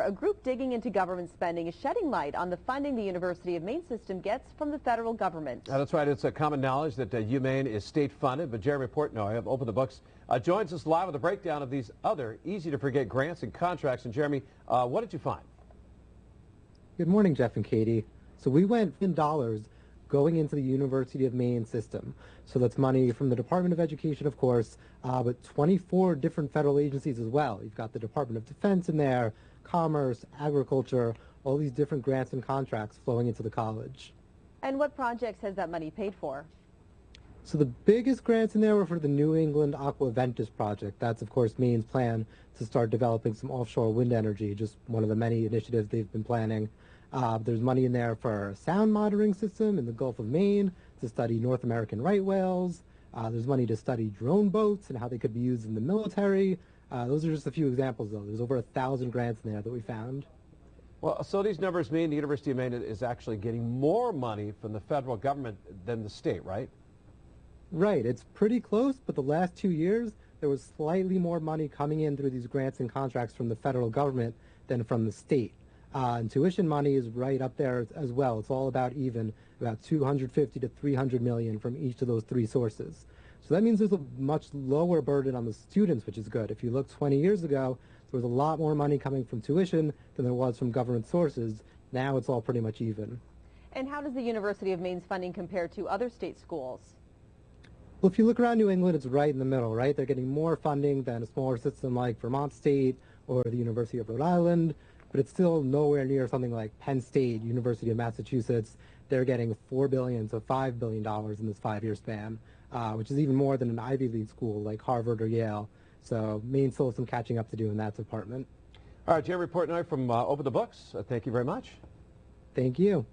a group digging into government spending is shedding light on the funding the University of Maine system gets from the federal government. That's right. It's a common knowledge that UMaine is state-funded, but Jeremy Portnoy of Open the Books joins us live with a breakdown of these other easy-to-forget grants and contracts. And Jeremy, what did you find? Good morning, Jeff and Katie. So we went in dollars going into the University of Maine system. So that's money from the Department of Education, of course, but 24 different federal agencies as well. You've got the Department of Defense in there, Commerce, Agriculture, all these different grants and contracts flowing into the college. And what projects has that money paid for? So the biggest grants in there were for the New England Aqua Ventus project. That's, of course, Maine's plan to start developing some offshore wind energy, just one of the many initiatives they've been planning. There's money in there for a sound monitoring system in the Gulf of Maine to study North American right whales. There's money to study drone boats and how they could be used in the military. Those are just a few examples, though. There's over 1,000 grants in there that we found. Well, so these numbers mean the University of Maine is actually getting more money from the federal government than the state, right? Right. It's pretty close, but the last 2 years, there was slightly more money coming in through these grants and contracts from the federal government than from the state. And tuition money is right up there as well. It's all about even, about 250 to 300 million from each of those three sources. So that means there's a much lower burden on the students, which is good. If you look 20 years ago, there was a lot more money coming from tuition than there was from government sources. Now it's all pretty much even. And how does the University of Maine's funding compare to other state schools? Well, if you look around New England, it's right in the middle, right? They're getting more funding than a smaller system like Vermont State or the University of Rhode Island, but it's still nowhere near something like Penn State, University of Massachusetts. They're getting $4 billion to $5 billion in this 5-year span, which is even more than an Ivy League school like Harvard or Yale. So Maine still has some catching up to do in that department. All right, Jeremy Portnoy from Open the Books. Thank you very much. Thank you.